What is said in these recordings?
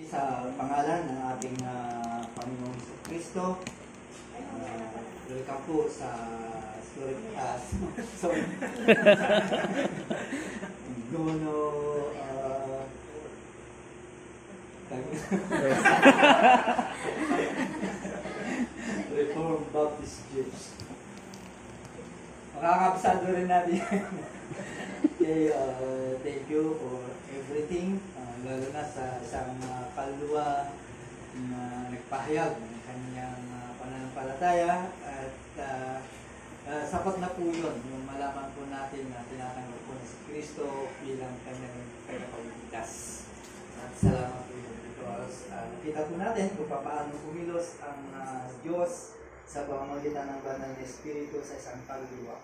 Sa pangalan ng ating Panginoong Kristo, welcome po sa sorry. Gono Reformed Baptist Church. Makakabsado rin natin. Okay, thank you for everything, lalo na sa isang kaluluwa na nagpahayag ng kanyang pananampalataya at sapat na po yun, yung malaman po natin na tinatanggap po na si Kristo bilang kanyang tagapagligtas. At salamat po yun because kita po natin kung paano kumilos ang Diyos sa pamamagitan ng banal na Espiritu sa isang kaluluwa.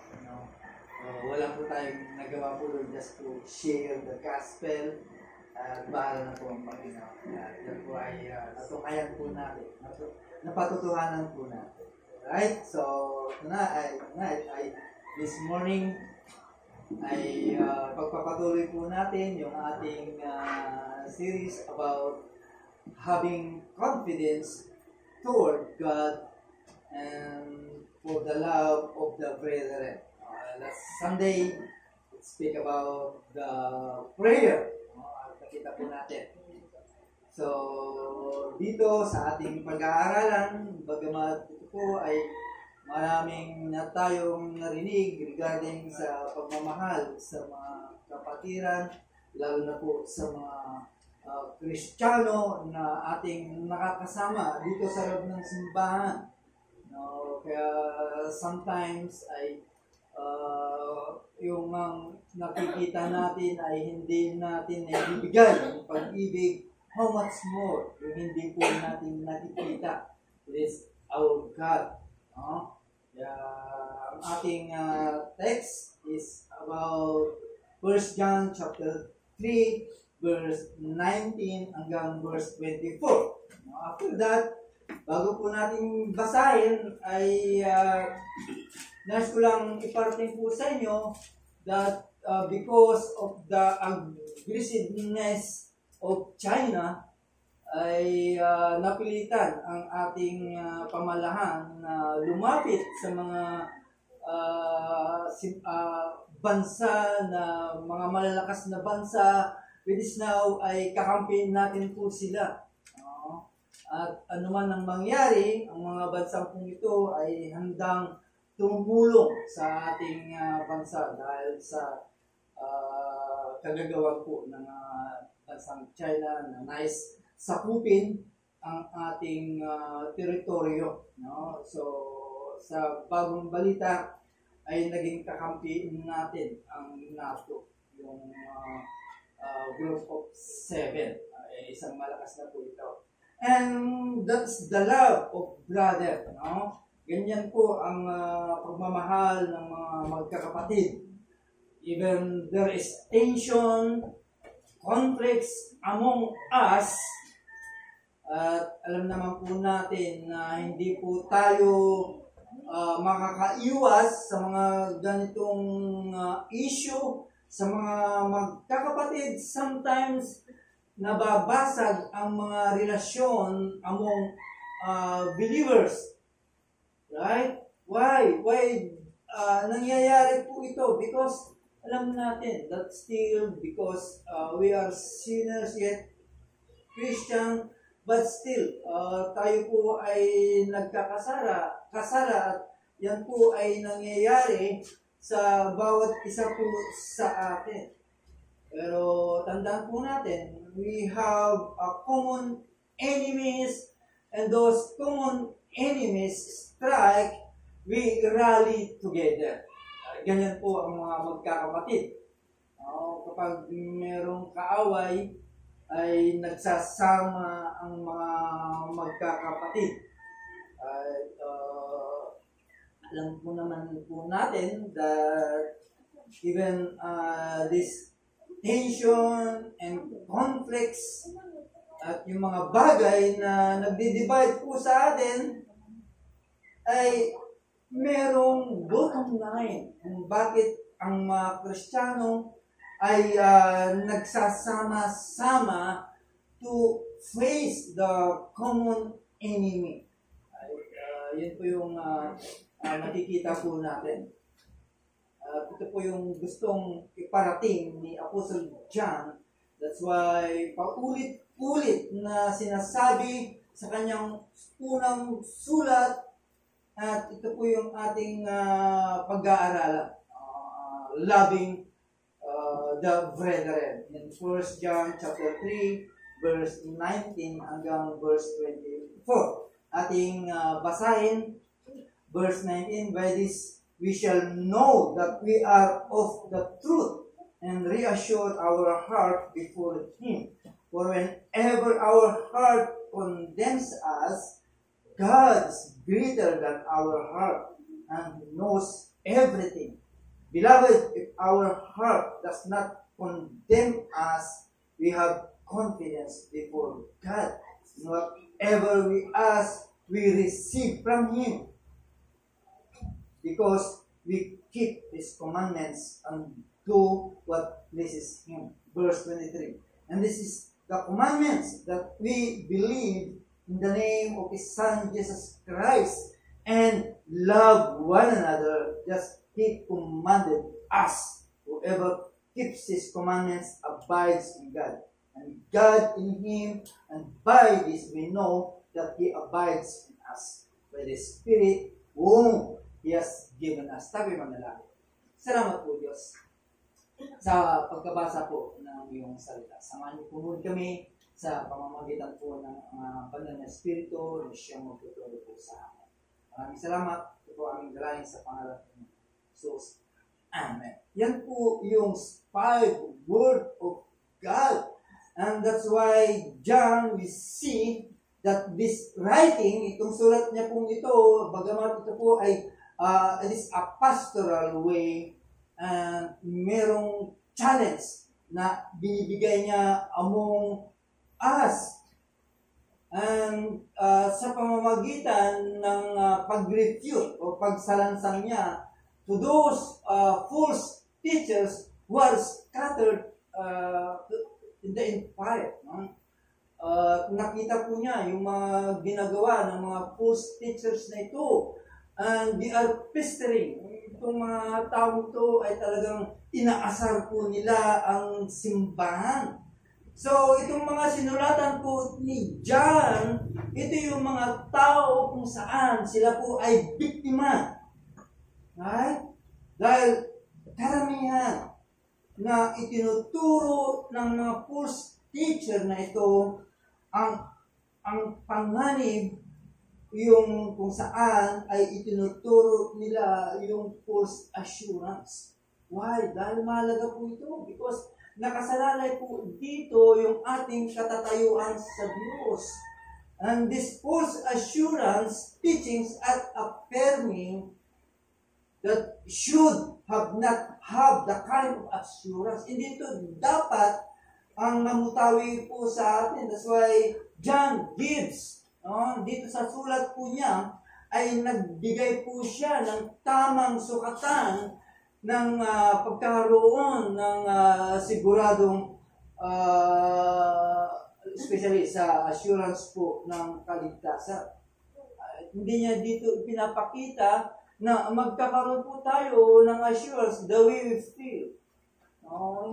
Wala po tayong nagawa po doon just to share the gospel at bahala na po ang Panginoon. Yan po ay natukayan po natin, napatutuhanan po natin. Right? So, this morning ay pagpapatuloy po natin yung ating series about having confidence toward God and for the love of the brethren. Last Sunday, let's speak about the prayer. Nakita po natin. So, dito sa ating pag-aaralan, bagamat ito po ay maraming na tayong narinig regarding sa pagmamahal sa mga kapatiran, lalo na po sa mga Kristiyano na ating nakakasama dito sa loob ng simbahan. Kaya sometimes ay yung nakikita natin ay hindi natin naibibigay ang pag-ibig, how much more yung hindi po natin nakikita. It is our God. Ang ating text is about 1 John chapter 3 verse 19 hanggang verse 24. After that, bago po natin basahin ay nais ko lang iparating po sa inyo that because of the aggressiveness of China ay napilitan ang ating pamalahan na lumapit sa mga bansa na mga malalakas na bansa, which is now ay kakampihin natin po sila. At anuman ang mangyari, ang mga bansang pong ito ay handang tumulong sa ating bansa dahil sa kagagawa po ng bansang China na nais sakupin ang ating teritoryo. So, sa bagong balita ay naging kakampi natin ang NATO, yung Group of 7. Isang malakas na po ito. And that's the love of brother. Ganyan po ang pagmamahal ng mga magkakapatid. Even there is tension, conflicts among us, at alam naman po natin na hindi po tayo makakaiwas sa mga ganitong issue sa mga magkakapatid. Sometimes nababasag ang mga relasyon among believers. Right? Why? Nangyayari po ito? Because alam natin that still because we are sinners yet Christian, but still tayo po ay nagkakasala at yan po ay nangyayari sa bawat isa po sa atin. Pero tandaan po natin, we have common enemies, and those common enemies strike, we rally together. Ganyan po ang mga magkakapatid. Kapag mayroong kaaway, ay nagsasama ang mga magkakapatid. Alam po naman po natin that even this tension and conflicts at yung mga bagay na nagdi-divide po sa atin ay merong bottom line kung bakit ang mga Kristiyano ay nagsasama-sama to face the common enemy. Yun po yung nakikita po natin. Ito po yung gustong iparating ni Apostle John. That's why paulit-ulit na sinasabi sa kanyang unang sulat, at ito po yung ating pag-aaralan. Loving the brethren. In 1 John chapter 3, verse 19 hanggang verse 24. Ating basahin, verse 19, by this we shall know that we are of the truth and reassure our heart before Him. For whenever our heart condemns us, God is greater than our heart and knows everything. Beloved, if our heart does not condemn us, we have confidence before God. Whatever we ask, we receive from Him, because we keep His commandments and do what pleases Him. Verse 23. And this is the commandments, that we believe in the name of His Son, Jesus Christ, and love one another, just He commanded us. Whoever keeps His commandments abides in God, and God in Him, and by this we know that He abides in us, by the Spirit whom He has given us. Tabi manalangin. Salamat po, Diyos, sa pagkabasa po ng iyong salita. Samahan niyo po kami sa pamamagitan po ng banal na Espiritu na siyang magtuturo po sa amin. Maraming salamat. Ito po aming dalangin sa pangalan ng Jesus. Amen. Yan po yung inspired word of God. And that's why John, we see that this writing, itong sulat niya pong ito, bagamat ito po ay it is a pastoral way, and merong challenge na binibigay niya among us. And sa pamamagitan ng pag-refute o pagsalansang niya to those false teachers who are scattered in the empire. Nakita po niya yung mga ginagawa ng mga false teachers na ito. And they are pestering. Itong mga taong ito ay talagang inaasar po nila ang simbahan. So, itong mga sinulatan po ni John, ito yung mga tao kung saan sila po ay biktima. Right? Dahil karamihan na itinuturo ng mga false teacher na ito, ang panganib, yung kung saan ay itinuturo nila yung false assurance. Why? Dahil mahalaga po ito. Because nakasalalay po dito yung ating katatayuan sa Diyos. And this false assurance teachings at affirming that should have not have the kind of assurance. Hindi ito dapat ang namutawi po sa atin. That's why John gives, dito sa sulat po niya, ay nagbigay po siya ng tamang sukatan ng pagkakaroon ng siguradong especially sa assurance po ng kaligtasan. Hindi niya dito pinapakita na magkakaroon po tayo ng assurance the way we feel.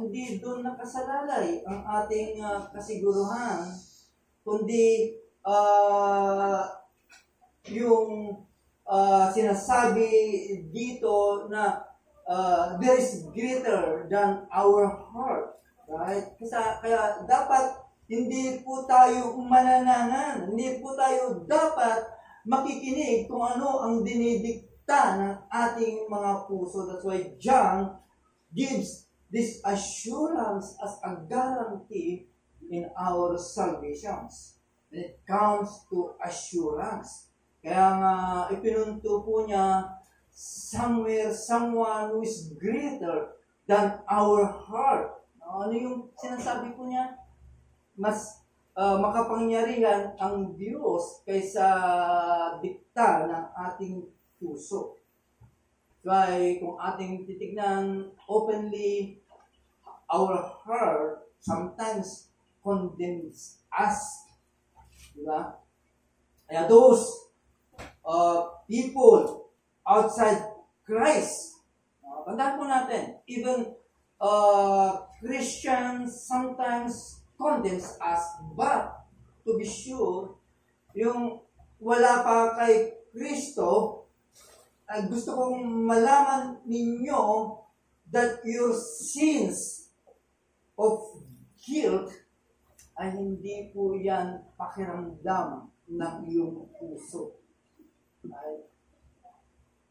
Hindi doon nakasalalay ang ating kasiguruhan, kundi yung sinasabi dito na there is greater than our heart. Right? Kaya dapat hindi po tayo mananangan. Hindi po tayo dapat makikinig kung ano ang dinidikta ng ating mga puso. That's why John gives this assurance as a guarantee in our salvations. When it comes to assurance. Kaya nga ipinunto po niya someone who is greater than our heart. Ano yung sinasabi po niya? Mas makapangyarihan ang Diyos kaysa dikta ng ating puso. Kaya kung ating titignan openly, our heart sometimes condemns us. Diba? Kaya those people outside Christ, tandaan po natin, even Christians sometimes condemns us, but to be sure, yung wala pa kay Kristo, gusto kong malaman ninyo that your sins of guilt ay hindi po yan pakiramdam ng iyong puso.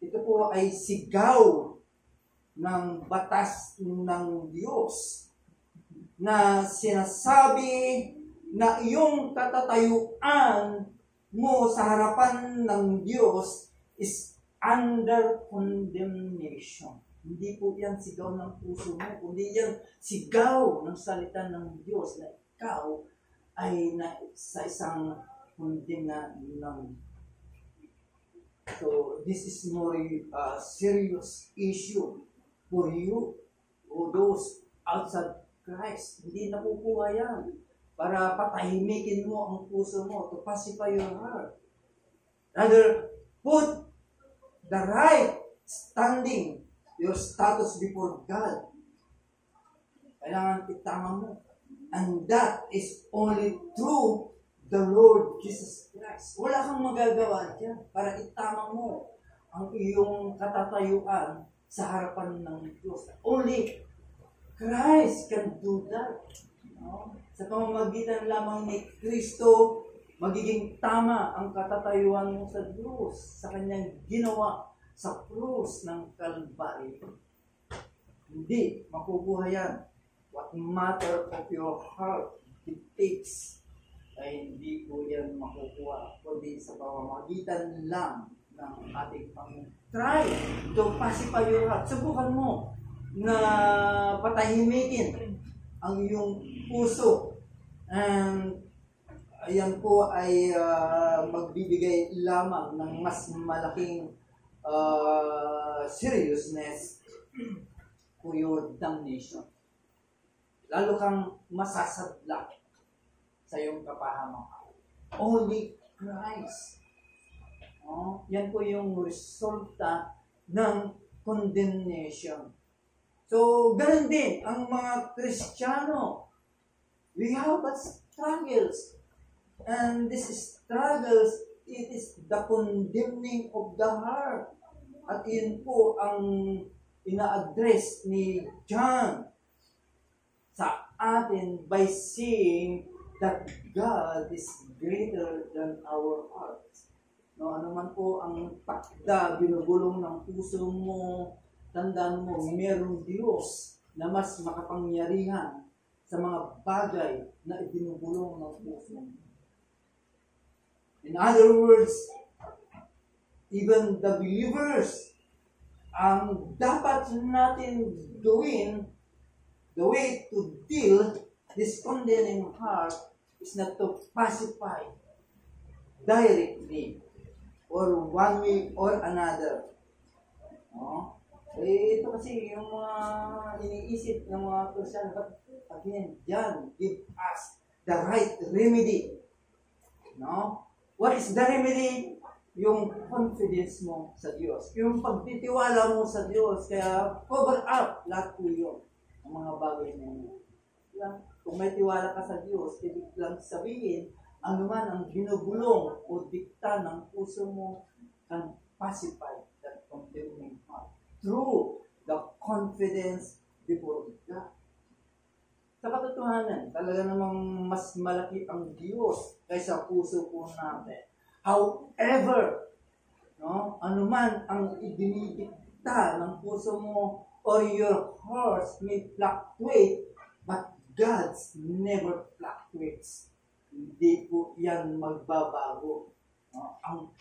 Ito po ay sigaw ng batas ng Diyos na sinasabi na iyong katatayuan mo sa harapan ng Diyos is under condemnation. Hindi po yan sigaw ng puso mo, kundi yan sigaw ng salita ng Diyos na ikaw ay sa isang condemned ng. So, this is more serious issue for you or those outside Christ. Hindi nakukuha yan para patahimikin mo ang puso mo, to pacify your heart. Rather, put the right standing, your status before God. Kailangan itama mo. And that is only through the Lord Jesus Christ. Wala kang magagawa dyan para itama mo ang iyong katatayuan sa harapan ng Diyos. Only Christ can do that. No? Sa pamamagitan lamang ni Kristo, magiging tama ang katatayuan mo sa Diyos, sa kanyang ginawa sa krus ng Kalbaryo. Hindi makukuha yan. What matter of your heart dictates ay hindi po yan makukuha, kundi sa pamamagitan lang ng ating Panginoon. Try to pacify your heart. Subukan mo na patahimikin ang iyong puso. And ayan po ay magbibigay lamang ng mas malaking seriousness for your damnation. Lalo kang masasadla sa iyong kapahamakan. Only Christ. Yan po yung resulta ng condemnation. So, ganun din ang mga Kristiyano. We have struggles. And this struggles, it is the condemning of the heart. At yun po ang ina-address ni John sa atin by saying that God is greater than our hearts. No, ano man po ang takda, binubulong ng puso mo, tandaan mo, mayroong Diyos na mas makapangyarihan sa mga bagay na ibinubulong ng puso mo. In other words, even the believers, ang dapat natin gawin, the way to deal this condemning heart is not to pacify directly or one way or another. Ito kasi yung mga iniisip ng mga Christian, but again, John give us the right remedy. No? What is the remedy? Yung confidence mo sa Diyos. Yung pagtitiwala mo sa Diyos. Kaya cover up lahat po yun. Ang mga bagay na yun. Kung may tiwala ka sa Diyos, ibig lang sabihin, anuman ang binubulong o dikta ng puso mo can pacify that condemning heart through the confidence before God. Sa katotohanan, talaga namang mas malaki ang Diyos kaysa puso po natin. However, no, anuman ang idinidikta ng puso mo or your heart may fluctuate, but God's never fluctuates. Hindi po yan magbabago. No? Ang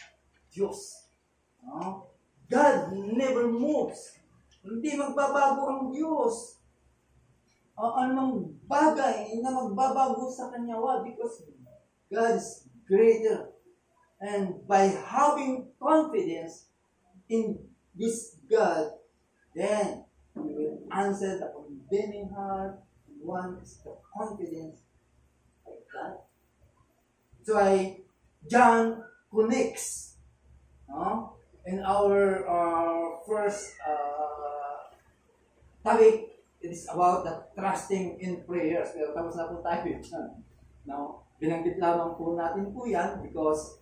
Diyos. No? God never moves. Hindi magbabago ang Diyos. Anong bagay na magbabago sa Kanya? Why? Because God is greater. And by having confidence in this God, then we will answer the condemning heart. One is the confidence by God. So John connects, no? In our first topic, it is about the trusting in prayers. Pero tapos na po tayo dyan. No? Binanggit lamang po natin po yan because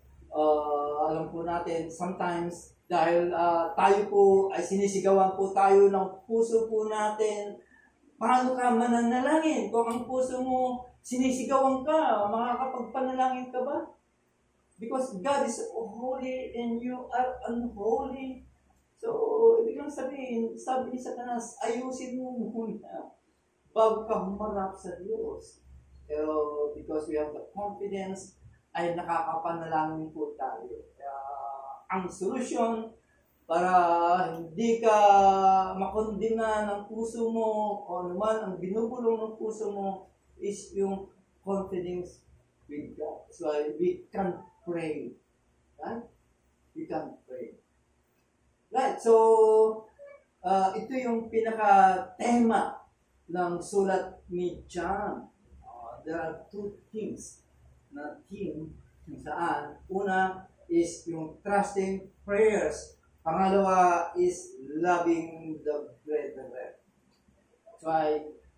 alam po natin, sometimes dahil tayo po ay sinisigawan po tayo ng puso po natin, paano ka mananalangin? Kung ang puso mo sinisigawan ka, makakapagpanalangin ka ba? Because God is holy and you are unholy. So, ibig lang sabihin, sabi ni Satanas, ayusin mo muna bago ka humarap sa Diyos. Pero because we have the confidence, ay nakakapanalangin po tayo. Ang solusyon para hindi ka makondina ng puso mo o naman ang binubulong ng puso mo is yung confidence with God. So we can pray. Right? We can pray. Right. So, ito yung pinaka-tema ng sulat ni John. There are two things na theme kung saan. Una is yung trusting prayers. Pangalawa is loving the brethren. So,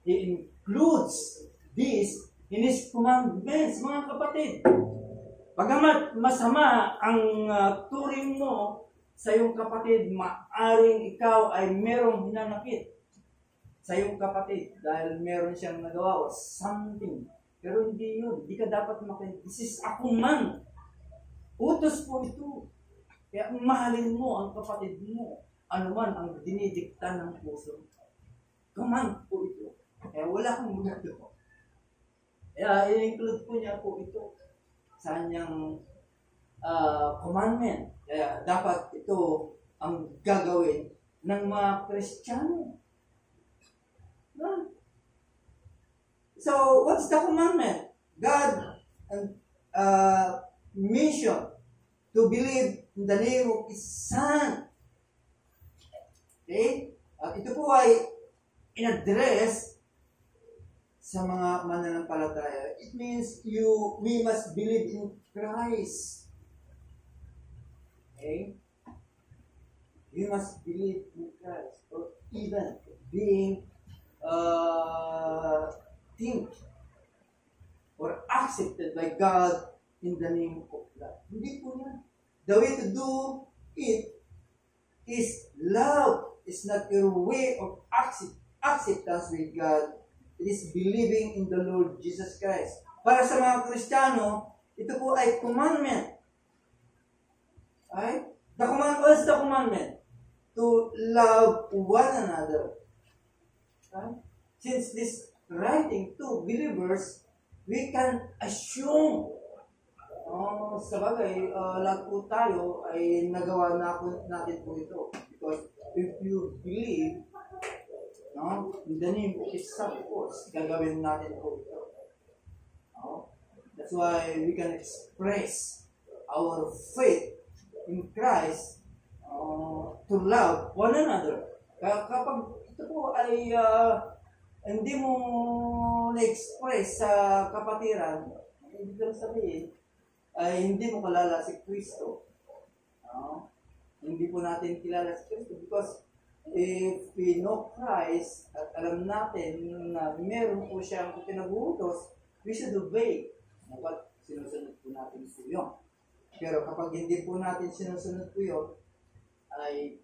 he includes this in his commandments, mga kapatid. Pagamat masama ang turing mo sa iyong kapatid, maaring ikaw ay merong hinanakit sa iyong kapatid dahil meron siyang nagawa o something. Pero hindi yun. Hindi ka dapat makinig. This is a command. Utos po ito. Kaya mahalin mo ang kapatid mo. Ano man ang dinidikta ng puso. Command po ito. Kaya wala kang magagawa. Kaya i-include po niya po ito sa kanyang commandment. Kaya dapat ito ang gagawin ng mga Kristiyano. So, what's the commandment? God mission to believe in the name of His Son. Okay? At ito po ay in-address sa mga mananampalataya. It means we must believe in Christ. Okay? You must believe in Christ. Or even being think or accepted by God in the name of love. Hindi po yan. The way to do it is love. It's not your way of acceptance with God. It is believing in the Lord Jesus Christ. Para sa mga Kristiyano, ito po ay commandment. Right? What is the commandment? To love one another. Right? Since this writing to believers, we can assume sa bagay, lahat po tayo ay nagawa na po natin po ito. Because if you believe in the name of His Son, of course, gagawin natin po ito. That's why we can express our faith in Christ to love one another. Kapag ito po ay hindi mo na-express sa kapatiran, hindi lang sabihin, ay hindi mo kalala si Kristo. Hindi po natin kilala si Kristo because if we know Christ at alam natin na meron po siyang pinagutos, we should obey. Dapat sinusunod po natin po yun. Pero kapag hindi po natin sinusunod po yun, ay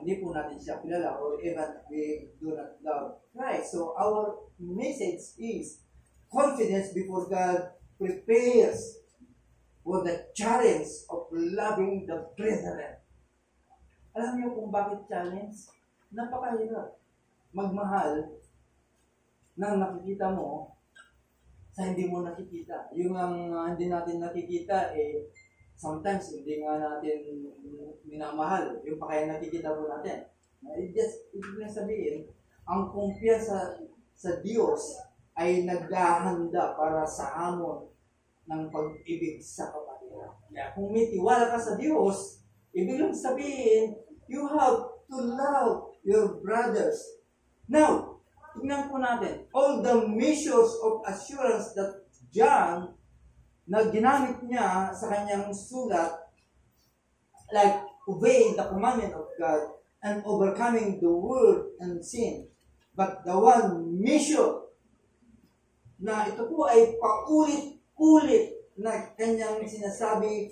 hindi po natin siya kilala or even we do not love Christ. So our message is confidence before God prepares for the challenge of loving the brethren. Alam niyo kung bakit challenge? Napakahirap magmahal nang nakikita mo sa hindi mo nakikita. Yung hindi natin nakikita, sometimes hindi nga natin minamahal. Yung pa kaya nakikita po natin. Ibig na sabihin, ang kumpiyansa sa Diyos ay naghahanda para sa hamon ng pag-ibig sa kapatiran. Kung may tiwala ka sa Diyos, ibig lang sabihin, you have to love your brothers. Now, tingnan po natin, all the measures of assurance that John na ginamit niya sa kanyang sulat, like obeying the commandment of God and overcoming the world and sin. But the one mission na ito po ay paulit-ulit na kanyang sinasabi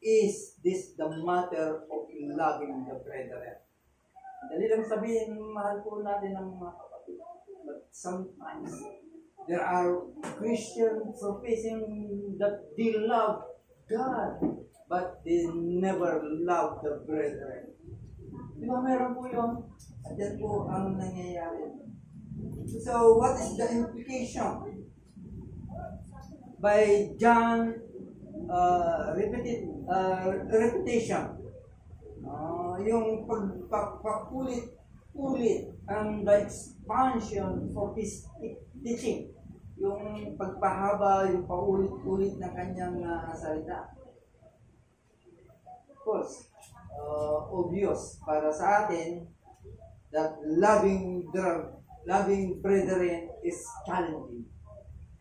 is this the matter of loving the brethren. Dali lang sabihin, mahal po natin ang mga kapatid. But sometimes, there are Christians professing that they love God, but they never love the brethren. Di ba meron po yun? At yan po ang nangyayari. So, what is the implication? By John repetition. Yung paulit-ulit ang the expansion of his teaching. Yung pagpahaba, yung paulit-ulit ng kanyang salita. Of course, obvious para sa atin that loving brethren is challenging.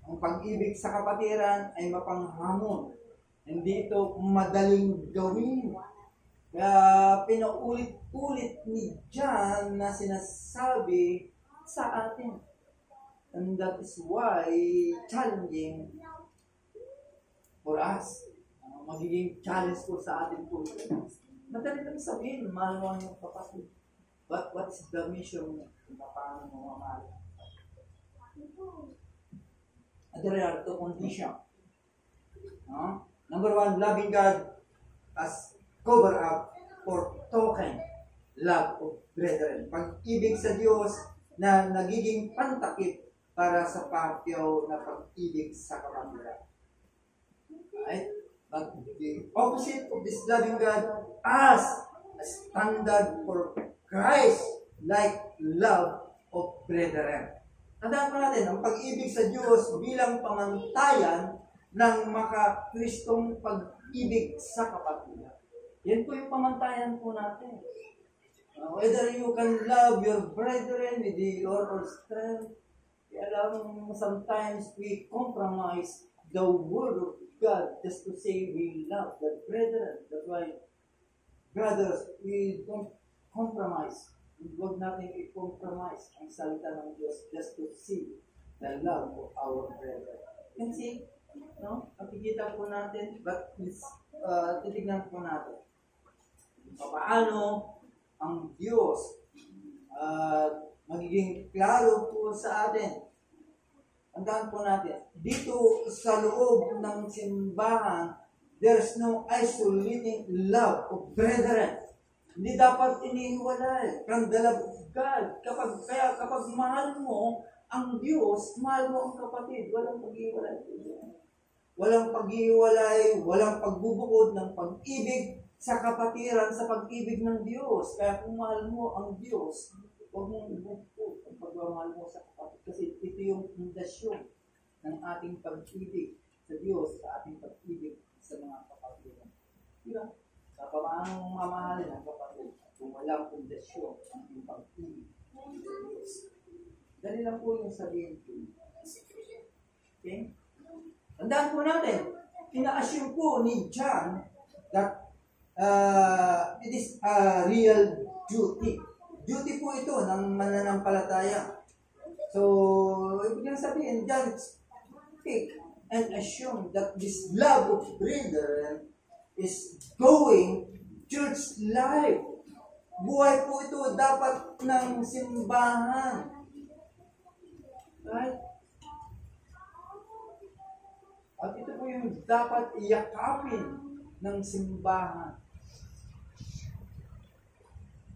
Ang pag-ibig sa kapatiran ay mapanghamon. Hindi ito madaling gawin. Kaya pinaulit-ulit ni John na sinasabi sa atin. And that is why challenging for us. Magiging challenge po sa atin po. Madali lang sabihin, mahal mo ang kapatid. But what is the mission mo? Paano mo mamahal? There are two conditions. Number one, loving God as cover up for token love of brethren. Pag-ibig sa Diyos na nagiging pantakip para sa patio na pag-ibig sa kapatiran. Right? But the opposite of this loving God as a standard for Christ-like love of brethren. Tandaan po natin, ang pag-ibig sa Diyos bilang pamantayan ng makakristong pag-ibig sa kapatiran. Yan po yung pamantayan po natin. Whether you can love your brethren with your whole strength, alam mo, sometimes we compromise the word of God just to say we love the brethren. That's why, brothers, we don't compromise. Huwag natin i-compromise ang salita ng Diyos just to see the love of our brethren. You can see, no? Nakikita po natin, but titignan po natin. Paano ang Diyos magiging klaro po sa atin. Tandaan po natin, dito sa loob ng simbahan, there's no isolating love of brethren. Hindi dapat inihiwalay. From the love of God. Kapag mahal mo ang Diyos, mahal mo ang kapatid. Walang pag-iwalay. Walang pag-iwalay, walang pagbubukod ng pag-ibig sa kapatiran sa pag-ibig ng Diyos. Kaya kung mahal mo ang Diyos, huwag mong ibukod ang pagmamahal mo sa kapatid. Kasi ito yung pundasyon ng ating pag-ibig sa Diyos, sa ating pag-ibig sa mga kapatiran. Diba? Paano mong mamahalin ang kapatid kung walang pundasyon ang iyong pag-ibig sa Diyos? Dali lang po yung sabihin ko. Okay? Tandaan po natin, ina-assume po ni John that it is a real duty. Duty po ito ng mananampalataya. So, ibig sabihin, John speak and assume that this love of brethren is going church life. Buhay po ito dapat ng simbahan. Right? At ito po yung dapat iyakapin ng simbahan.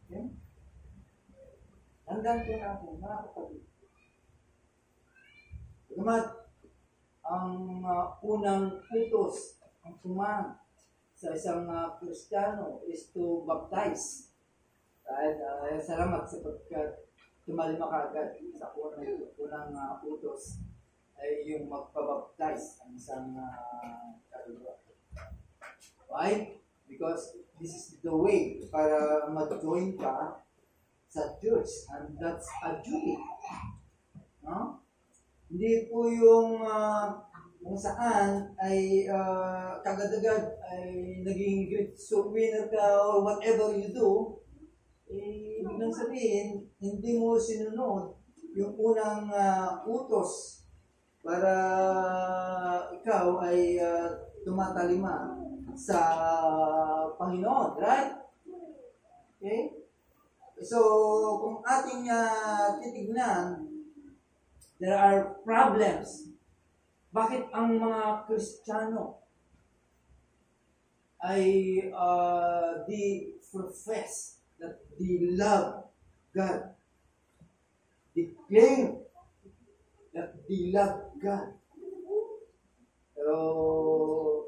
Okay? Tandaan po natin, mga kapatid. Naman, ang unang utos, ang command sa isang Kristiyano is to baptize. Salamat sapagkat tumalima ka agad sa unang utos ay yung magpabaptize ang isang kaluluwa. Why? Because this is the way para mag-join ka sa church, and that's a duty. No? Hindi po yung kung saan ay kagad-agad ay naging great soul winner ka or whatever you do, ibig nang sabihin, hindi mo sinunod yung unang utos para ikaw ay tumatalima sa Panginoon, right? Okay? So, kung ating titignan, there are problems. Bakit ang mga Kristiyano ay they profess that they love God? They claim that they love God. Pero,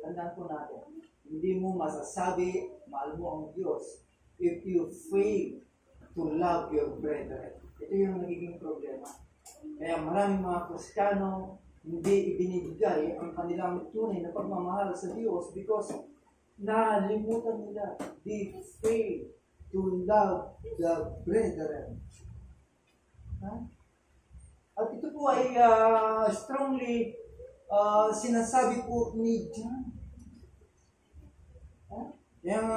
tandaan po natin, hindi mo masasabi, mahal mo ang Diyos if you fail to love your brethren. Ito yung nagiging problema. Kaya maraming mga Kristiyano hindi ibinibigay ang kanilang tunay na pagmamahal sa Diyos because nalimutan nila. They fail to love the brethren. At ito po ay strongly sinasabi po ni John. Yung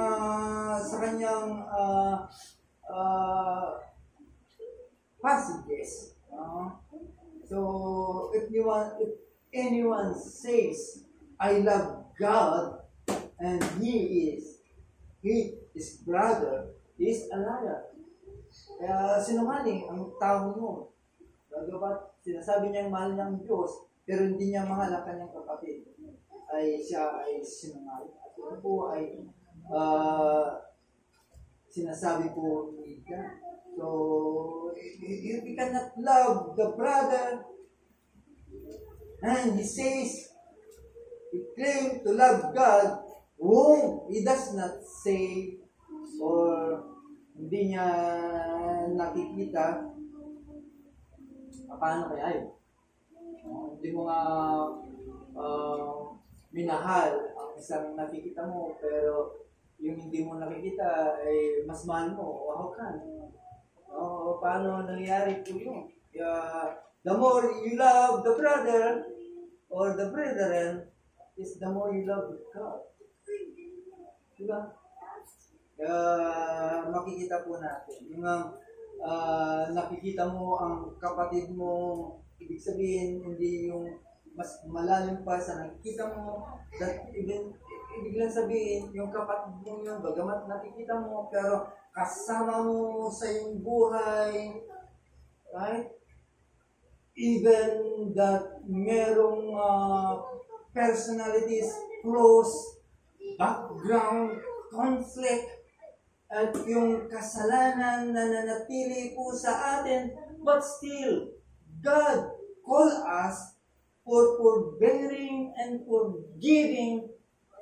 sa kanyang passages. So, if anyone says, I love God, and he is his brother, he is a liar. Kaya sinungaling ang tao mo. Bagamat sinasabi niya mahal niya ang Diyos, pero hindi niya mahal ang kanyang kapatid, ay siya ay sinungaling. At ito po ay sinasabi po ni God. So, if you cannot love the brother, and he says, he claims to love God, whom he does not say, or hindi niya nakikita, paano kaya yun? Hindi mo nga minahal ang isang nakikita mo, pero yung hindi mo nakikita ay mas mahal mo, o how can? Paano nangyari po yun? The more you love the brother or the brethren, is the more you love God. Diba? Makikita po natin. Yung nakikita mo ang kapatid mo, ibig sabihin, hindi yung mas malalim pa sa nakikita mo, that ibig lang sabihin, yung kapatid mo yun, bagamat nakikita mo, pero kasama mo sa iyong buhay, right? Even that merong personalities, close, background, conflict, at yung kasalanan na nanatili po sa atin, but still, God call us for forbearing and forgiving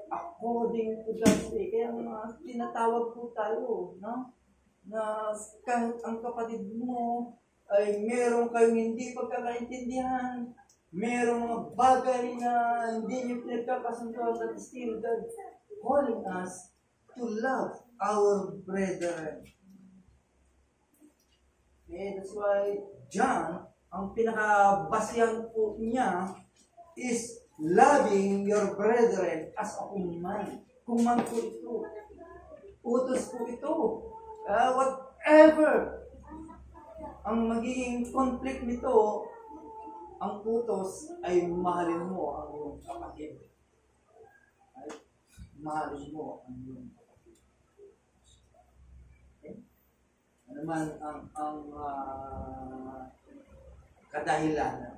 according to God's way. Kaya tinatawag po tayo, no? Na kahit ang kapatid mo ay meron kayong hindi pagkakaintindihan, merong mga bagay na hindi niyo pinagkakasunduan, but still God calling us to love our brethren. Okay, that's why John, ang pinakabasihan po niya is loving your brethren as a command. Command po ito. Utos po ito. Whatever ang magiging conflict nito, ang utos ay mahalin mo ang iyong kapatid. Right? Mahalin mo ang iyong kapatid. Okay? Ano man ang kadahilanan.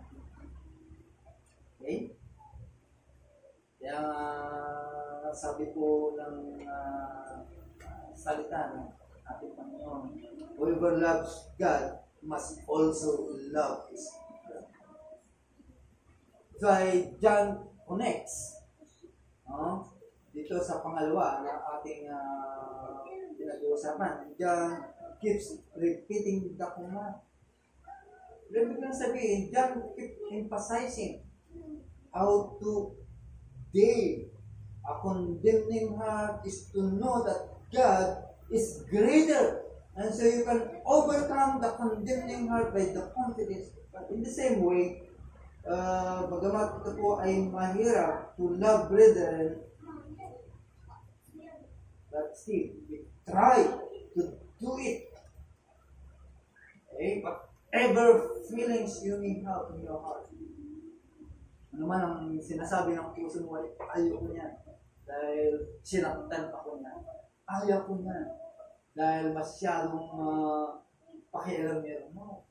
Okay? Kaya sabi po ng salita ng ating Panginoon, whoever loves God must also love his brother. So John connects dito sa pangalawa na ating pinag-uusapan. John keeps repeating the command. Ibig lang sabihin, John keeps emphasizing how to deal. A condemning heart is to know that God is greater. And so you can overcome the condemning heart by the confidence. But in the same way, bagamat ito po ay mahirap to love brethren, but still, we try to do it. Okay? Whatever feelings you may have in your heart. Ano man ang sinasabi ng puso mo ay ayoko niyan. Dahil sinaktan ako niyan. Ayaw ko niyan. Dahil masyadong pakialam niya. No.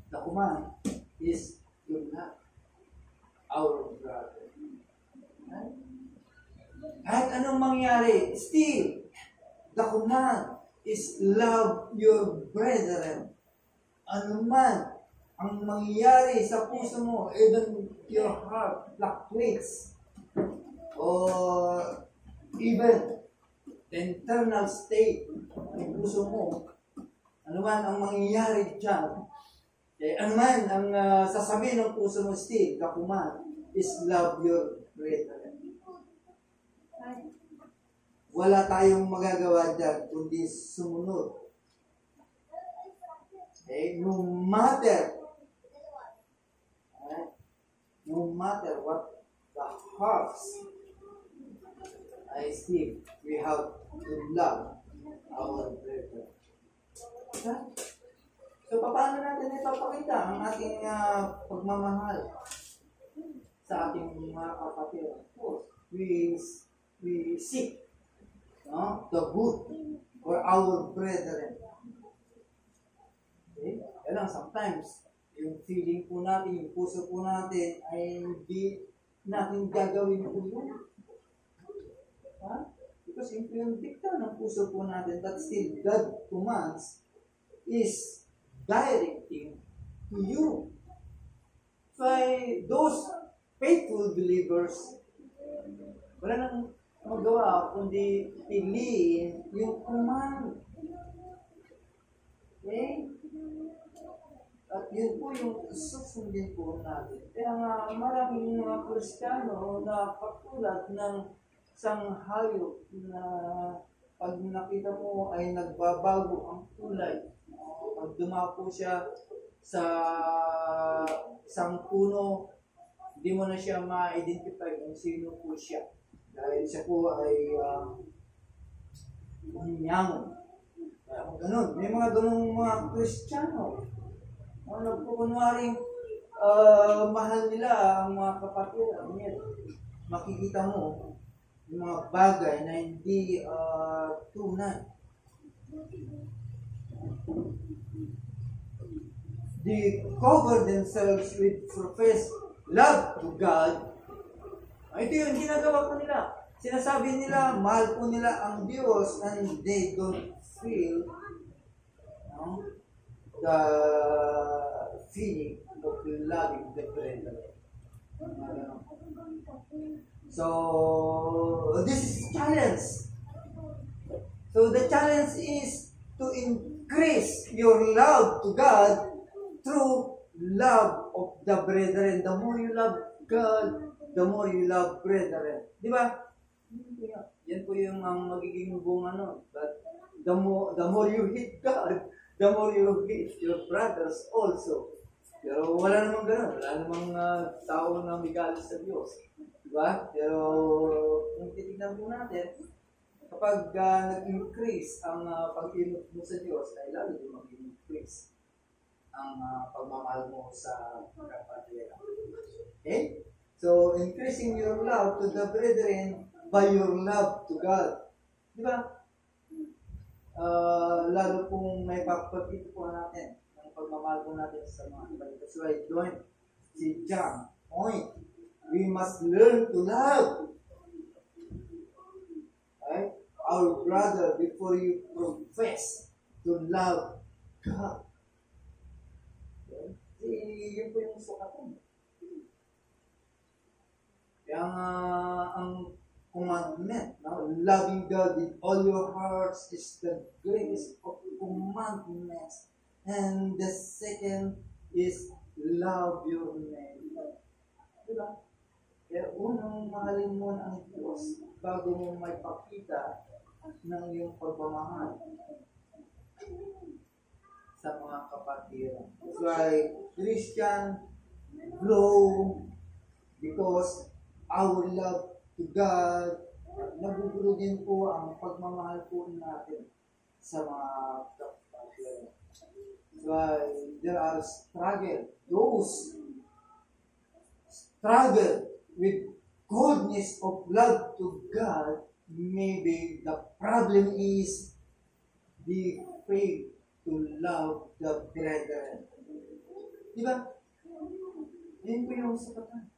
The command is to love our brother. Right? Kahit anong mangyari, still, the command is love your brethren. Ano man ang mangyayari sa puso mo, even your heart fluctuates, or even the internal state ng puso mo, ano man ang mangyayari dyan, ano man ang sasabihin ng puso mo, still, the command is love your brethren. Wala tayong magagawa dyan, kundi sumunod. Okay? No matter what the hearts, I still, we have to love our brethren. Okay? So, paano natin ipapakita ang ating pagmamahal sa ating mga kapatid? Of course, we seek the good for our brethren. Okay? Kaya lang, sometimes, yung feeling po natin, yung puso po natin, ay hindi natin gagawin po yun. Because yung dikta ng puso po natin, that still God commands, is directing to you. So, those faithful believers, wala nang magawa kundi piliin yung command. Okay? At yun po yung susundin po natin. Kaya nga maraming mga Kristiyano na katulad ng isang hayop na pag nakita mo ay nagbabago ang kulay. Pag dumako siya sa isang puno, hindi mo na siya ma-identify kung sino po siya. Dahil siya po ay uminyangon. Kaya kung ganun, may mga ganung mga Kristiyano. Nagpukunwaring mahal nila ang mga kapatid. Makikita mo yung mga bagay na hindi tunay. They cover themselves with professed love to God. Ito yung ginagawa po nila. Sinasabi nila, mahal po nila ang Diyos and they don't feel the feeling of loving the brethren. So, this is challenge. So, the challenge is to increase your love to God through love of the brethren. The more you love God, the more you love brethren. Di ba? Yan po yung magiging bunga nun. But the more you hate God, the more you hate your brothers also. Pero wala namang ganun. Wala namang tao na may galit sa Diyos. Diba? Pero kung titignan po natin, kapag nag-increase ang pag-inot mo sa Diyos, ay lalo din mag-increase ang pagmamahal mo sa kapatid. Okay? So, increasing your love to the brethren by your love to God. Diba? Lalo kung may pagpapito po natin ng pagmamahal po natin sa mga kapatid. That's why join si John. Point. We must learn to love. Right? Our brother before you profess to love God. Okay? Yun po yung sukatan. Kaya ang commandment, loving God with all your hearts is the greatest of commandments. And the second is love your neighbor. Diba? Kaya unang mahalin mo ang Diyos bago mo may pakita ng iyong pagmamahal sa mga kapatiran. That's why Christian grow because our love to God, nagugulo din po ang pagmamahal po natin sa mga kapatid. Why there are those struggle with coldness of love to God. Maybe the problem is the faith to love the brethren. Diba? Yan po yung sapatan.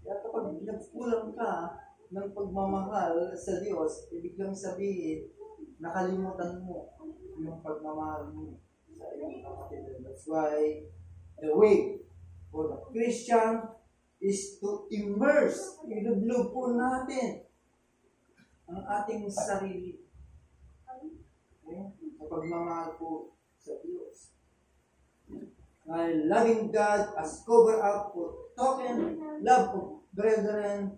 Kaya kapag nagkulang ka ng pagmamahal sa Diyos, ibig lang sabihin, nakalimutan mo yung pagmamahal mo sa iyong kapatid. That's why the way for the Christian is to immerse, ilublob po natin ang ating sarili. Okay? Sa pagmamahal po sa Diyos. While loving God as cover up for token love of brethren,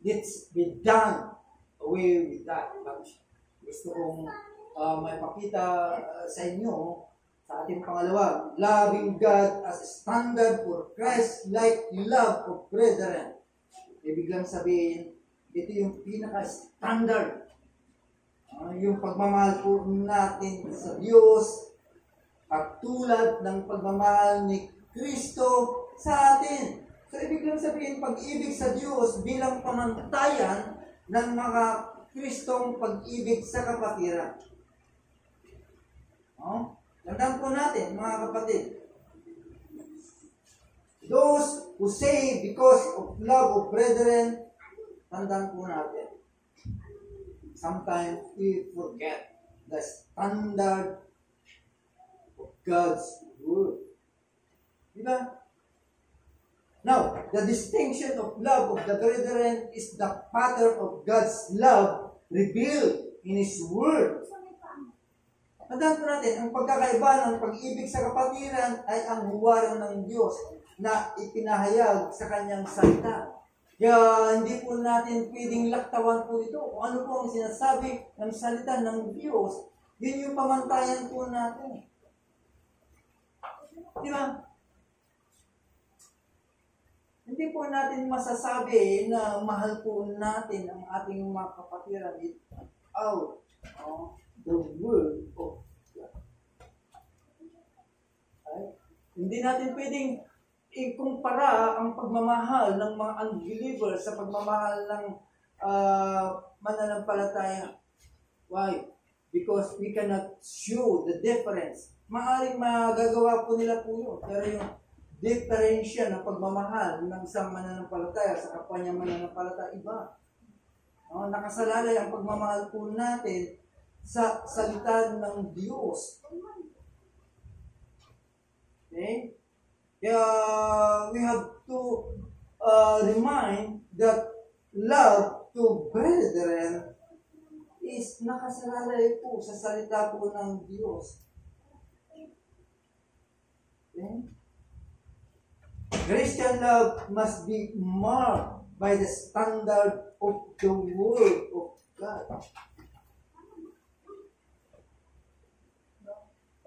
let's be done away with that. Gusto kong may pakita sa inyo sa ating pangalawa, loving God as a standard for Christ-like love of brethren. Ibig lang sabihin, ito yung pinaka-standard. Yung pagmamahal po natin sa Diyos, at tulad ng pagmamahal ni Kristo sa atin. So, ibig lang sabihin, pag-ibig sa Diyos bilang pamantayan ng mga Kristong pag-ibig sa kapatiran. Tandaan po natin, mga kapatid. Those who say because of love of brethren, tandaan po natin. Sometimes we forget the standard of God's word. Diba? Now, the distinction of love of the brethren is the pattern of God's love revealed in His word. Tandaan po natin, ang pagkakaiba ng pag-ibig sa kapatiran ay ang huwaran ng Diyos na ipinahayag sa Kanyang salita. Kaya hindi po natin pwedeng laktawan po ito. Kung ano po ang sinasabi ng salita ng Diyos, yun yung pamantayan po natin. Di ba? Hindi po natin masasabi na mahal po natin ang ating mga kapatiran out of the word of God. Right? Hindi natin pwedeng ikumpara ang pagmamahal ng mga unbelievers sa pagmamahal ng mananampalataya. Why? Because we cannot show the difference. Maaaring magagawa po nila po yun. Pero yung diferensya ng pagmamahal ng isang mananampalataya sa kapwa niya mananampalataya, iba. Nakasalalay ang pagmamahal po natin sa salita ng Diyos. Okay? Kaya we have to remind that love to brethren is nakasalalay po sa salita po ng Diyos. Okay? Christian love must be marked by the standard of the Word of God.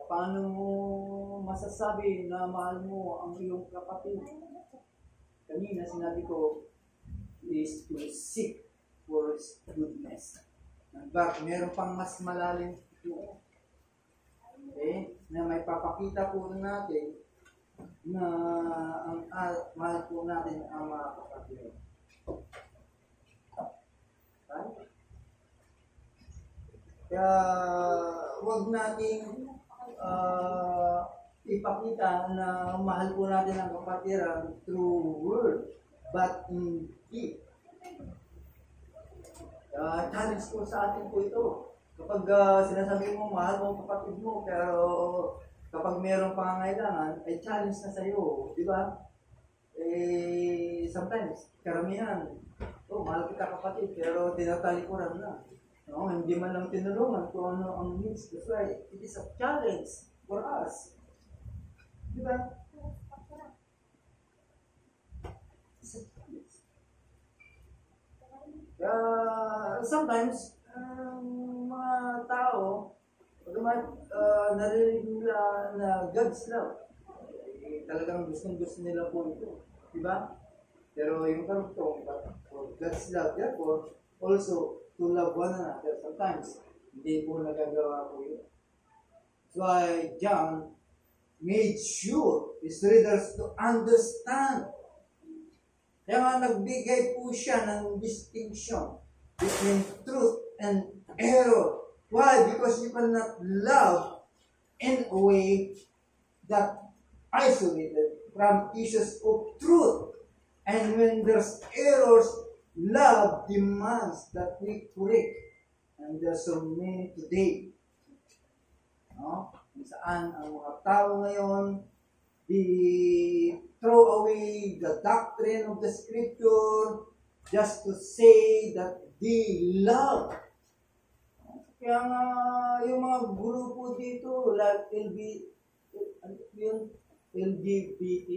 Paano mo masasabi na mahal mo ang iyong kapatid? Kanina sinabi ko is to seek for His goodness. But meron pang mas malalim ito. Okay? Na may papakita po natin na ang mahal po natin ang mga kapatid. Right? Kaya huwag nating ipakita na mahal po natin ang kapatiran through word, but in deed. Challenge po sa atin po ito. Kapag sinasabi mo, mahal mo ang kapatid mo, pero kapag mayroong pangangailangan, ay challenge na sa iyo, di ba? Sometimes, karamihan, mahal kita kapatid, pero tinatalikuran na. Hindi man lang tinulungan kung ano ang needs. That's why it is a challenge for us. Di ba? It's a challenge. Sometimes, mga tao, pag naririnig nila na God's love, talagang gustong-gusto nila po ito. Diba? Pero yung karugtong, for God's love, therefore, also to love one another. Sometimes, hindi po nagagawa po yun. That's why John made sure his readers to understand. Kaya nga nagbigay po siya ng distinction between truth and error. Why? Because you cannot love in a way that isolated from issues of truth. And when there's errors, love demands that we correct. And there's so many today. No? Kung saan ang mga tao ngayon, they throw away the doctrine of the Scripture just to say that they love. Kaya nga, yung mga grupo dito, like LGBT,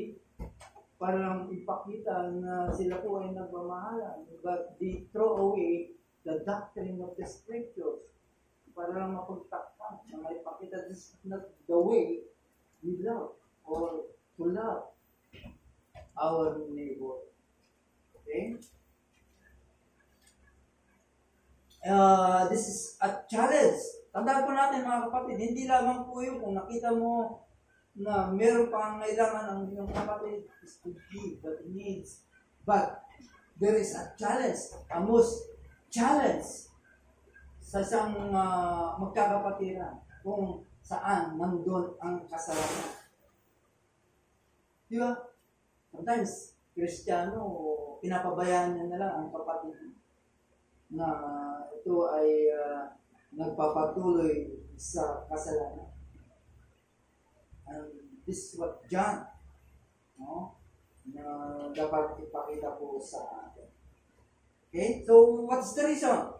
parang ipakita na sila po ay nagmamahalan. But they throw away the doctrine of the Scriptures para lang mapagtakpan na may ipakita this is not the way we love or to love our neighbor. Okay? This is a challenge. Tandaan po natin mga kapatid, hindi lamang po yun kung nakita mo na meron pang kailangan ang inyong kapatid is to give what it needs. But there is a challenge, a most challenge sa isang magkakapatiran kung saan nandun ang kasalanan. Di ba? Sometimes, Kristiyano, pinapabayaan niya na lang ang kapatid na ito ay nagpapatuloy sa kasalanan. And this is what John, no, na dapat ipakita po sa atin. Okay? So, what's the reason?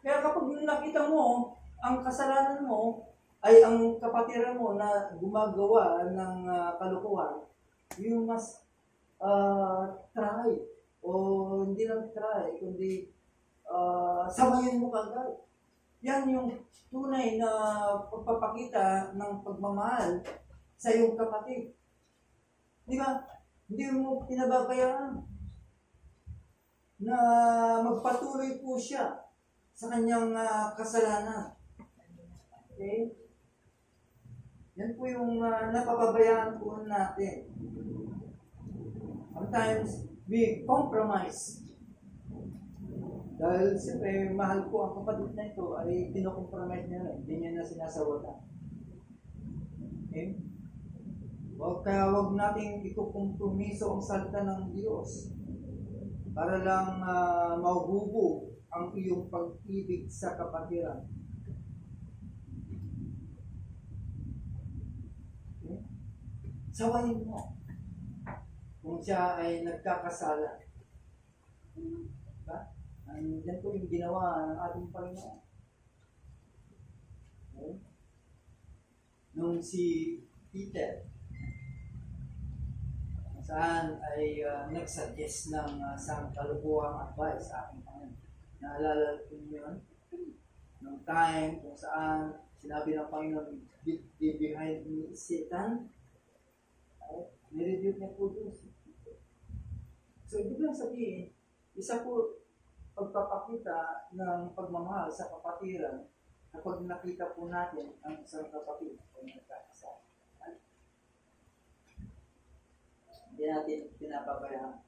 Kaya kapag nakita mo, ang kasalanan mo ay ang kapatiran mo na gumagawa ng kalukuhan, you must try. O hindi lang try, kundi samayin mo kagad. Yan yung tunay na pagpapakita ng pagmamahal sa iyong kapatid. Di ba? Hindi mo pinababayaan na magpatuloy po siya sa kanyang kasalanan. Okay? Yan po yung napapabayaan po natin. Sometimes, we compromise. Dahil siyempre, mahal ko ang kapatid na ito, ay tinokompromise niya rin. Hindi niya na sinasawatan. Okay? Kaya huwag nating ikukompromiso ang salita ng Diyos para lang mahuhubog ang iyong pag-ibig sa kapatiran. Okay? Sawayin mo kung siya ay nagkakasala. Diba? Yan po yung ginawa ng ating Panginoon. Okay? Nung si Peter, saan ay nagsuggest ng isang kalukuhang advice sa aking Panginoon. Naalala ko yun? Nung time kung saan sinabi ng Panginoon, be behind me, Satan. Nirebuke niya po doon. So, ibig lang sabihin, isa po pagpapakita ng pagmamahal sa kapatiran kapag nakita po natin ang isang kapatid ay nagkakasala. Hindi natin pinapabayaan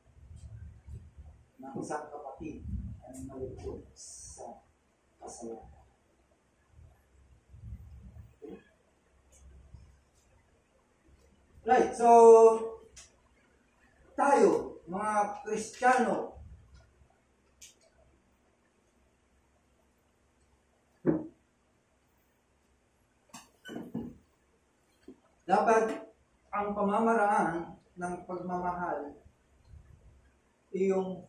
na isang kapatid ay malugod sa kasalanan. Okay? Right, so tayo, mga Kristiyano, dapat ang pamamaraan ng pagmamahal ay yung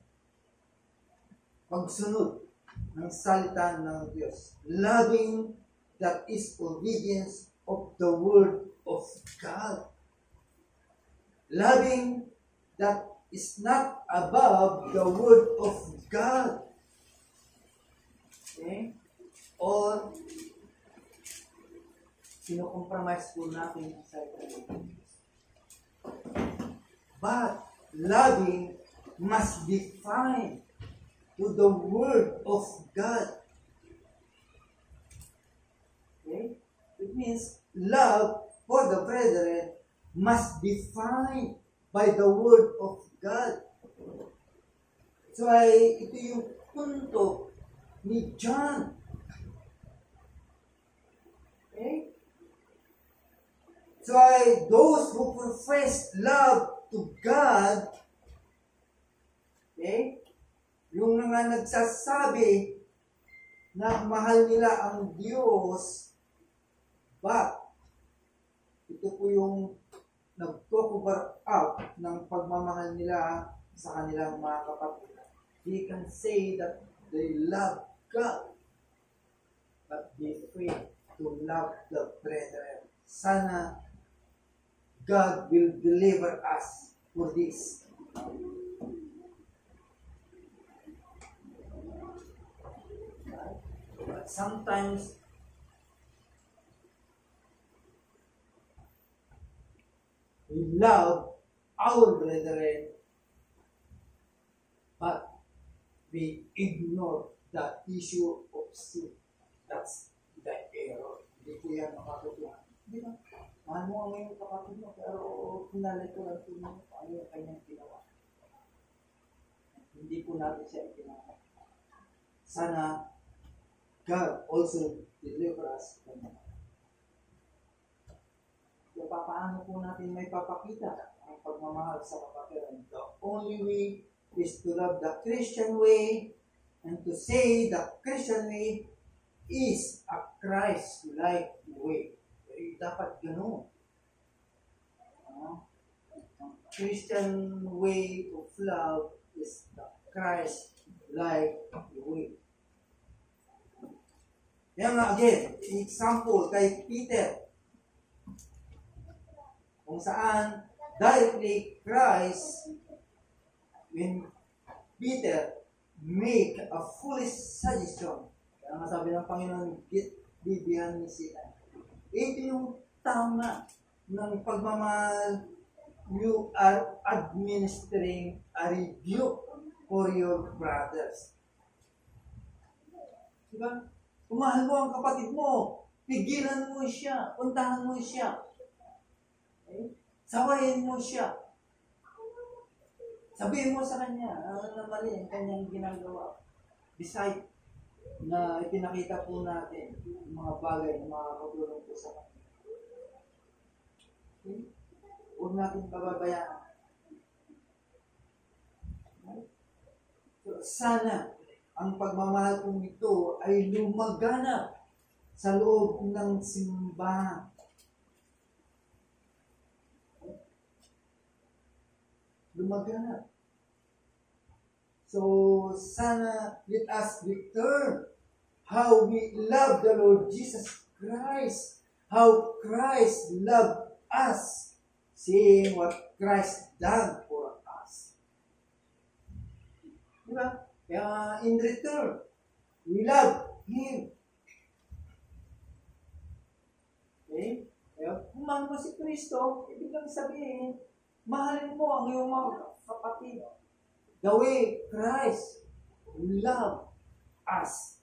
pagsunod ng salita ng Diyos. Loving that is obedience of the Word of God. Loving that is not above the Word of God. Okay? Or sino-compromise po natin ang salita ng Diyos. But loving must be defined to the Word of God. Okay? It means love for the brethren must be defined by the Word of God. So ito yung punto ni John. Okay? So those who profess love to God, okay, yung mga nagsasabi na mahal nila ang Diyos, but ito po yung nag-cover up ng pagmamahal nila sa kanilang mga kapatid. They can say that they love God, but they fail to love the brethren. Sana God will deliver us for this. But sometimes we love our brethren, but we ignore the issue of sin. That's the error. Hindi ko yan makatutuhan. Hindi ba? Mahal mo ang iyong kapatid mo, pero pinalit ko lang mo ano yung kanyang ginawa. Hindi po natin siya ginawa. Sana God also deliver us from that. So, paano po natin may papakita ang pagmamahal sa kapatiran? The only way is to love the Christian way and to say the Christian way is a Christ-like way. Dapat gano'n. Ang Christian way of love is the Christ-like way. Yan nga again, example kay Peter. Kung saan directly Christ, when Peter make a foolish suggestion, kaya nga sabi ng Panginoon, bibihan ni Satan. Ito yung tama ng pagmamahal. You are administering a rebuke for your brothers. Diba? Kung mahal mo ang kapatid mo, pigilan mo siya, puntahan mo siya. Okay? Sawayin mo siya. Sabihin mo sa kanya, na mali ang kanyang ginagawa. Beside na ipinakita po natin yung mga bagay na makakatulong po sa kanya. Okay? Huwag natin pababayaan. Okay? So, sana ang pagmamahal kong ito ay lumaganap sa loob ng simbahan. Lumaganap. So, sana let us return how we love the Lord Jesus Christ, how Christ loved us, seeing what Christ done for us. Diba? Kaya in return, we love Him. Okay? Kaya kung mahal mo si Kristo, ibig lang sabihin, mahalin mo ang iyong mga kapatid. The way Christ loved us.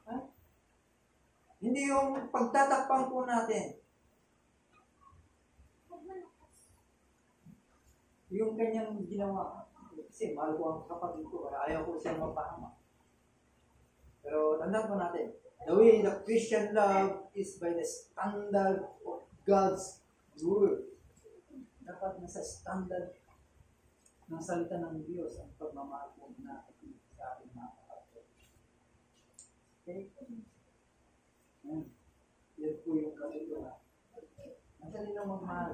Huh? Hindi yung pagtatakpan po natin. Yung kanyang ginawa. Kasi mahal ko ang kapatid ko, ayaw ko siyang mapahama. Pero tandaan po natin, the way the Christian love is by the standard of God's Word. Dapat nasa standard ng salita ng Diyos ang pagmamahal po natin sa ating mga kapatid. Okay? Yan po yung kaluluwa. Madali lang magmahal.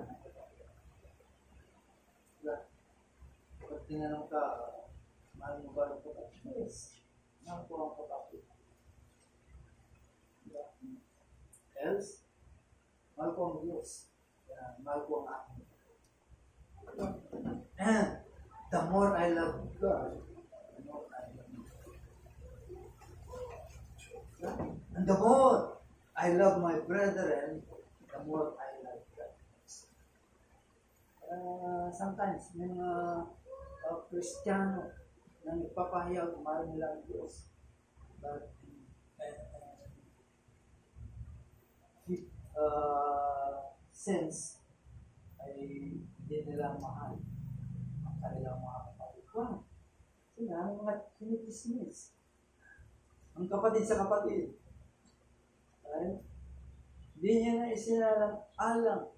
Pag tinanong ka, mahal mo ba ang kapatid? Yes. Mahal po ang kapatid. Else, mahal po ang Diyos. Mahal po ang akin. And the more I love God, the more I love you. And the more I love my brethren, the more I love God. Sometimes, may mga Kristiyano na nagpapahayag, mahal nila ang Diyos. But, sense ay hindi nila mahal ang kanilang mga kapatid. Wow! Sila, ang mga sinismis. Ang kapatid sa kapatid. Ay, hindi niya na isinalang-alang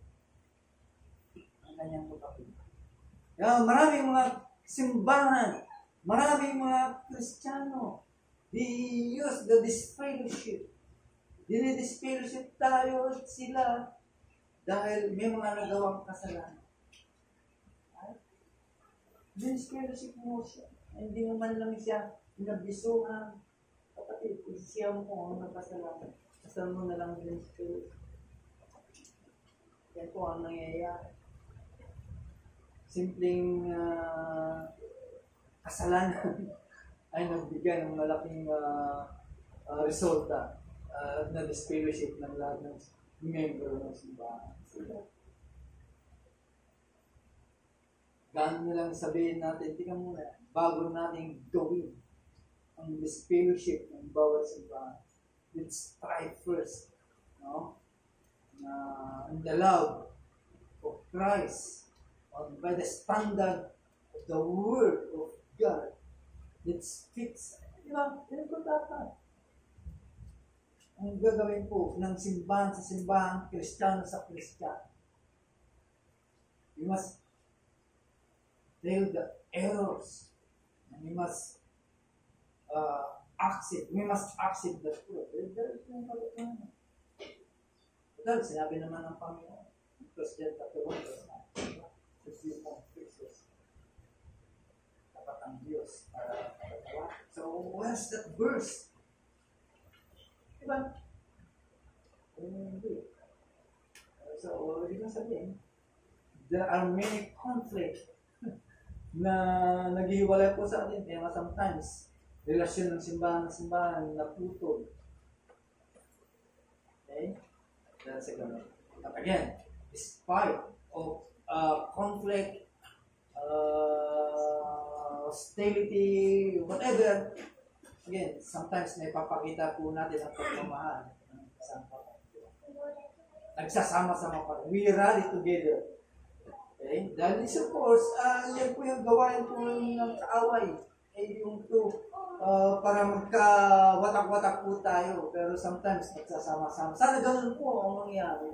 ang kanyang kapatid. Kaya maraming mga simbahan, maraming mga Kristiyano, they use the disfellowship. Dinidisfellowship tayo sila dahil may mga nagawang kasalanan. Dinidisfellowship mo siya. Hindi mo man lang siya nabisuhan. Kapatid, siya mo kung ano kasalanan. Kasal mo na lang dinidisfellowship. Yan po ang nangyayari. Simpleng kasalanan ay nagbigay ng malaking resulta na disfellowship ng lahat ng member ng simbahan. Gano'n lang sabihin natin, tingnan muna, bago natin gawin ang disfellowship ng bawat simbahan. Let's try first, no? In the love of Christ, by the standard of the Word of God, let's fix. Di ba? Yan po dapat. Ang gagawin po ng simbahan sa simbahan, Kristiyano sa Kristiyano. We must tell the errors. And we must accept the truth. Dahil sinabi naman ng Panginoon, Christian Catholic, if you confess, dapat ang Diyos para pagkatawa. So, where's that verse? Diba? Hindi. So, ibig sabihin, there are many conflicts na naghiwalay po sa atin. Kaya sometimes, relasyon ng simbahan naputol. Okay? That's a good one. But again, despite of conflict, hostility, whatever, again, sometimes naipapakita po natin ang pagmamahal ng isang kapatid. Nagsasama-sama pa. We rally together. Okay? Dahil of course, yan po yung gawain po ng kaaway. Yung to, para magka-watak-watak po tayo. Pero sometimes, nagsasama-sama. Sana ganun po ang mangyari.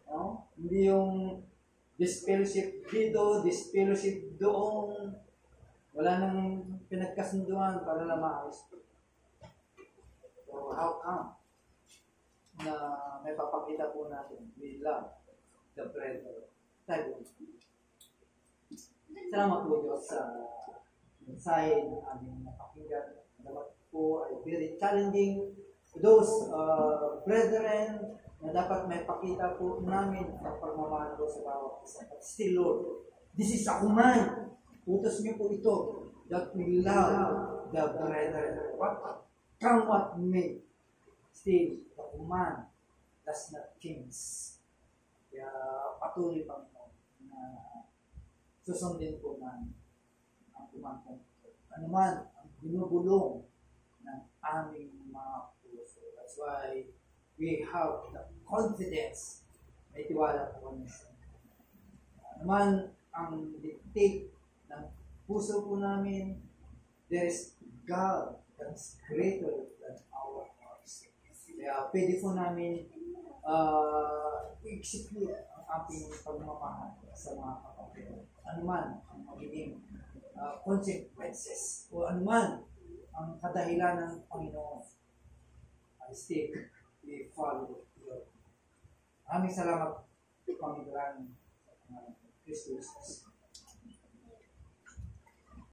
No? Hindi yung disfellowship dito, disfellowship doon. Wala nang pinagkasunduan para lang maayos. So, how come na may papakita po natin, we love the brethren. Tayo. Salamat po Diyos sa mensahe ng aming napakinggan. Dapat po ay very challenging to those brethren na dapat may pakita po namin ang pagmamahal ko sa bawat isa. But still, Lord, this is a command. Utos niyo po ito that we love the brethren. Come what may, still, the command does not change. Kaya patuloy Panginoon na susundin po namin ang command ko. Ano man ang binubulong ng aming mga puso. That's why we have the confidence na itiwala po kami sa inyo. Ano man ang dictate ng puso po namin, there is God that is greater than our hearts. Kaya pwede po namin i-execute ang ating pagmamahal sa mga kapatid. Ano man ang magiging consequences o ano man ang kadahilan ng Panginoon. Still, we follow you. Maraming salamat, Panginoon, Kristo Jesus.